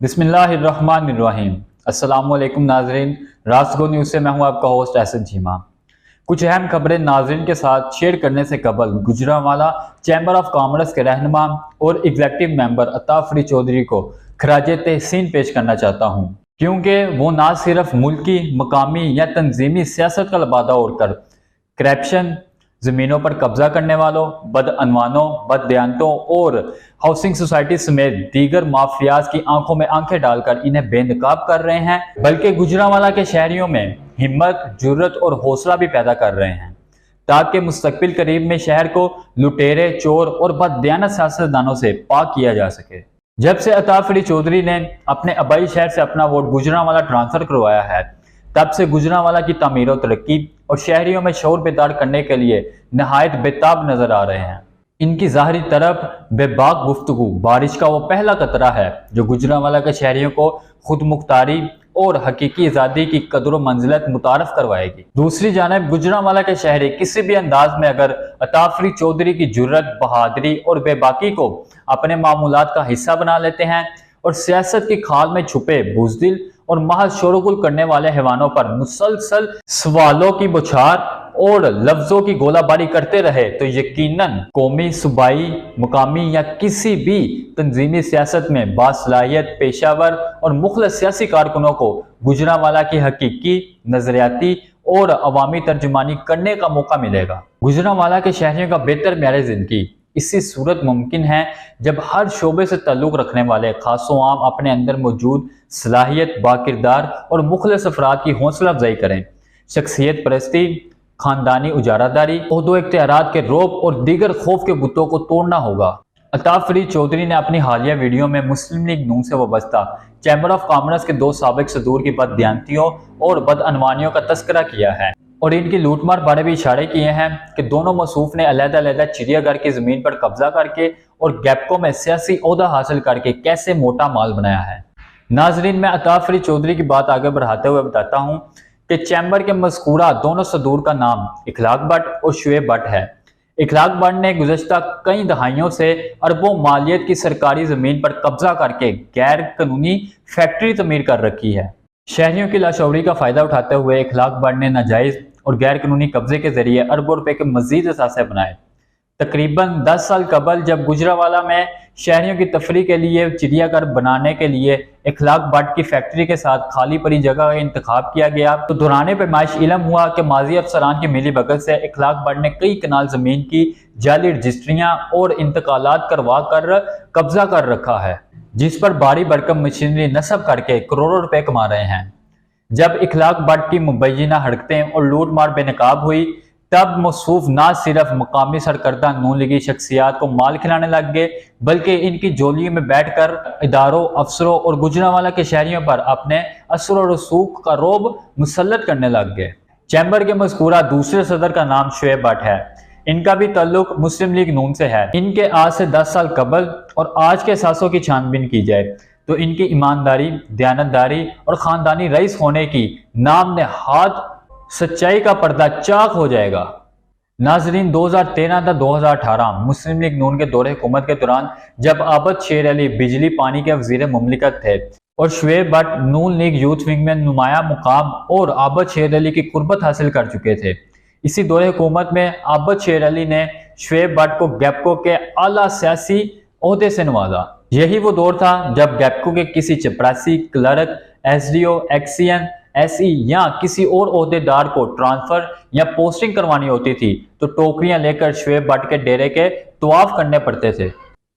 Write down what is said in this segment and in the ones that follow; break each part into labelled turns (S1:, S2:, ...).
S1: بسم اللہ الرحمن الرحیم۔ السلام علیکم ناظرین، راسگو نیوز سے میں ہوں آپ کا ہوسٹ احسن چیمہ۔ کچھ اہم خبریں ناظرین کے ساتھ شیئر کرنے سے قبل گجرانوالہ چیمبر آف کامرس کے رہنما اور ایگزیکٹو ممبر عطا چودھری کو خراج تحسین پیش کرنا چاہتا ہوں، کیونکہ وہ نہ صرف ملکی، مقامی یا تنظیمی سیاست کا لبادہ اوڑھ کر کرپشن، زمینوں پر قبضہ کرنے والوں، بدعنوانوں، بددیانتوں اور ہاؤسنگ سوسائٹی سمیت دیگر مافیاز کی آنکھوں میں آنکھیں ڈال کر انہیں بے نقاب کر رہے ہیں، بلکہ گجرانوالہ کے شہریوں میں ہمت، جرت اور حوصلہ بھی پیدا کر رہے ہیں تاکہ مستقبل قریب میں شہر کو لٹیرے، چور اور بددیانت سیاستدانوں سے پاک کیا جا سکے۔ جب سے عطا چودھری نے اپنے آبائی شہر سے اپنا ووٹ گجرانوالہ ٹرانسفر کروایا ہے، تب سے گجرانوالہ کی تعمیر و ترقی اور شہریوں میں شعور بیدار کرنے کے لیے نہایت بےتاب نظر آ رہے ہیں۔ ان کی ظاہری طرف بے باک گفتگو بارش کا وہ پہلا قطرہ ہے جو گجرانوالہ کے شہریوں کو خود مختاری اور حقیقی آزادی کی قدر و منزلت متعارف کروائے گی۔ دوسری جانب گجرانوالہ کے شہری کسی بھی انداز میں اگر عطا چودھری کی جرت، بہادری اور بے باکی کو اپنے معمولات کا حصہ بنا لیتے ہیں اور سیاست کی کھال میں چھپے بزدل اور محض شور و گل کرنے والے حیوانوں پر مسلسل سوالوں کی بوچھار اور لفظوں کی گولہ باری کرتے رہے تو یقیناً قومی، صوبائی، مقامی یا کسی بھی تنظیمی سیاست میں باصلاحیت پیشہ ور اور مخلص سیاسی کارکنوں کو گجرانوالہ کی حقیقی، نظریاتی اور عوامی ترجمانی کرنے کا موقع ملے گا۔ گجرانوالہ کے شہریوں کا بہتر معیار زندگی اسی صورت ممکن ہے جب ہر شعبے سے تعلق رکھنے والے خاص و عام اپنے اندر موجود صلاحیت، باکردار اور مخلص افراد کی حوصلہ افزائی کریں۔ شخصیت پرستی، خاندانی اجارہ داری، عہد و اختیارات کے رعب اور دیگر خوف کے بتوں کو توڑنا ہوگا۔ عطا چودھری نے اپنی حالیہ ویڈیو میں مسلم لیگ نون سے وابستہ چیمبر آف کامرس کے 2 سابق صدور کی بددیانتیوں اور بدعنوانیوں کا تذکرہ کیا ہے اور ان کی لوٹ مار بارے بھی اشارے کیے ہیں کہ دونوں موصوف نے علیحدہ علیحدہ چڑیا گھر کی زمین پر قبضہ کر کے اور گیپکو میں سیاسی عہدہ حاصل کر کے کیسے موٹا مال بنایا ہے۔ ناظرین، میں عطا چودھری کی بات آگے بڑھاتے ہوئے بتاتا ہوں کہ چیمبر کے مذکورہ دونوں صدور کا نام اخلاق بٹ اور شعیب بٹ ہے۔ اخلاق بٹ نے گزشتہ کئی دہائیوں سے اربوں مالیت کی سرکاری زمین پر قبضہ کر کے غیر قانونی فیکٹری تعمیر کر رکھی ہے۔ شہریوں کی لاشعوری کا فائدہ اٹھاتے ہوئے اخلاق بٹ نے ناجائز اور غیر قانونی قبضے کے ذریعے اربوں روپے کے مزید اثاثے بنائے۔ تقریباً 10 سال قبل جب گجرانوالہ میں شہریوں کی تفریح کے لیے چڑیا گھر بنانے کے لیے اخلاق بٹ کی فیکٹری کے ساتھ خالی پڑی جگہ کا انتخاب کیا گیا تو دوران پیمائش علم ہوا کہ ماضی افسران کی ملی بھگت سے اخلاق بٹ نے کئی کنال زمین کی جعلی رجسٹریاں اور انتقالات کروا کر قبضہ کر رکھا ہے، جس پر بھاری بھرکم مشینری نصب کر کے کروڑوں روپے کما رہے ہیں۔ جب اخلاق بٹ کی مبینہ حرکتیں اور لوٹ مار بے نقاب ہوئی تب موصوف نہ صرف مقامی سرکردہ نون لیگی شخصیات کو مال کھلانے لگ گئے بلکہ ان کی جولیوں میں بیٹھ کر اداروں، افسروں اور گجرانوالہ کے شہریوں پر اپنے اثر و رسوخ کا رعب مسلط کرنے لگ گئے۔ چیمبر کے مذکورہ دوسرے صدر کا نام شعیب بٹ ہے۔ ان کا بھی تعلق مسلم لیگ نون سے ہے۔ ان کے آج سے 10 سال قبل اور آج کے اثاثوں کی چھان بین کی جائے تو ان کی ایمانداری، دیانتداری اور خاندانی رئیس ہونے کی نام نہاد سچائی کا پردہ چاک ہو جائے گا۔ ناظرین، 2013 تا 2018 مسلم لیگ نون کے دور حکومت کے دوران جب عابد شیر علی بجلی پانی کے وزیر مملکت تھے اور Shoaib Butt Noon League youth wing میں نمایاں مقام اور عابد شیر علی کی قربت حاصل کر چکے تھے، اسی دور حکومت میں عابد شیر علی نے شعیب بٹ کو گیپکو کے اعلیٰ سیاسی عہدے سے نوازا۔ یہی وہ دور تھا جب گیپکو کے کسی چپراسی، clerk, S D O, XEN, S E یا کسی اور عہدے دار کو ٹرانسفر یا پوسٹنگ کروانی ہوتی تھی تو ٹوکریاں لے کر شعیب بٹ کے ڈیرے کے طواف کرنے پڑتے تھے۔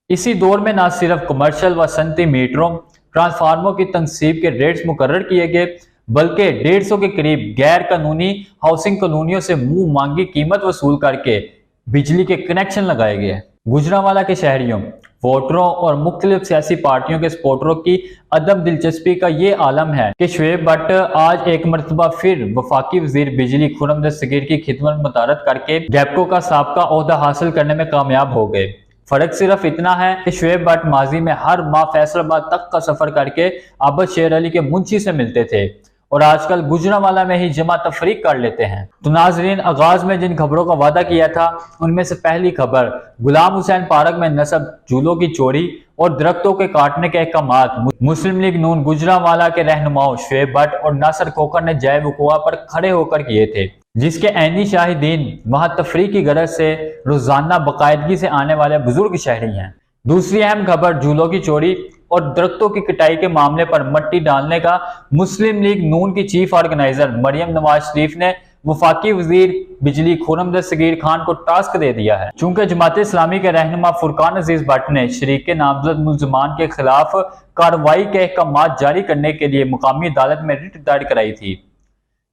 S1: اسی دور میں نہ صرف کمرشل و صنعتی میٹروں، ٹرانسفارموں کی تنصیب کے ریٹس مقرر کیے گئے بلکہ 150 کے قریب غیر قانونی ہاؤسنگ کالونیوں سے منہ مانگی قیمت وصول کر کے بجلی کے کنیکشن لگائے گئے۔ گجرانوالہ کے شہریوں، ووٹروں اور مختلف سیاسی پارٹیوں کے سپورٹروں کی عدم دلچسپی کا یہ عالم ہے کہ شعیب بٹ آج ایک مرتبہ پھر وفاقی وزیر بجلی خرم دستگیر کی خدمت متعارف کر کے گیپکو کا سابقہ عہدہ حاصل کرنے میں کامیاب ہو گئے۔ فرق صرف اتنا ہے کہ شعیب بٹ ماضی میں ہر ماہ فیصل آباد تک کا سفر کر کے عابد شیر علی کے منشی سے ملتے تھے اور آج کل گجرانوالہ میں ہی جمع تفریق کر لیتے ہیں۔ تو ناظرین، آغاز میں جن خبروں کا وعدہ کیا تھا ان میں سے پہلی خبر غلام حسین پارک میں نصب جھولوں کی چوری اور درختوں کے کاٹنے کے احکامات مسلم لیگ نون گجرانوالہ کے رہنماؤں شعیب بٹ اور ناصر کھوکھر نے جائے وقوع پر کھڑے ہو کر کیے تھے، جس کے عینی شاہدین وہاں تفریح کی غرض سے روزانہ باقاعدگی سے آنے والے بزرگ شہری ہیں۔ دوسری اہم خبر جھولوں کی چوری اور درختوں کی کٹائی کے معاملے پر مٹی ڈالنے کا مسلم لیگ نون کی چیف آرگنائزر مریم نواز شریف نے وفاقی وزیر بجلی خرم دستگیر خان کو ٹاسک دے دیا ہے، چونکہ جماعت اسلامی کے رہنما فرقان عزیز بٹ نے شریک نامزد ملزمان کے خلاف کارروائی کے احکامات جاری کرنے کے لیے مقامی عدالت میں رٹ دائر کرائی تھی،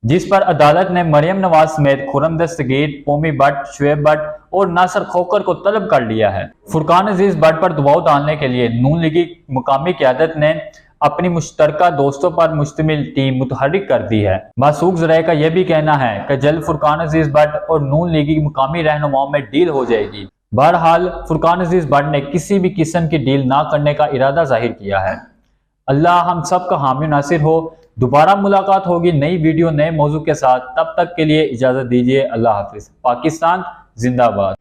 S1: جس پر عدالت نے مریم نواز سمیت خرم دستگیر، پومی بٹ، شعیب بٹ اور ناصر کھوکھر کو طلب کر لیا ہے۔ فرقان عزیز بٹ پر دباؤ ڈالنے کے لیے نون لیگی مقامی قیادت نے اپنی مشترکہ دوستوں پر مشتمل ٹیم متحرک کر دی ہے۔ موثوق ذرائع کا یہ بھی کہنا ہے کہ جلد فرقان عزیز بٹ اور نون لیگی مقامی رہنماؤں میں ڈیل ہو جائے گی۔ بہرحال فرقان عزیز بٹ نے کسی بھی قسم کی ڈیل نہ کرنے کا ارادہ ظاہر کیا ہے۔ اللہ ہم سب کا حامی ناصر ہو۔ دوبارہ ملاقات ہوگی نئی ویڈیو نئے موضوع کے ساتھ، تب تک کے لیے اجازت دیجیے۔ اللہ حافظ۔ پاکستان زندہ باد۔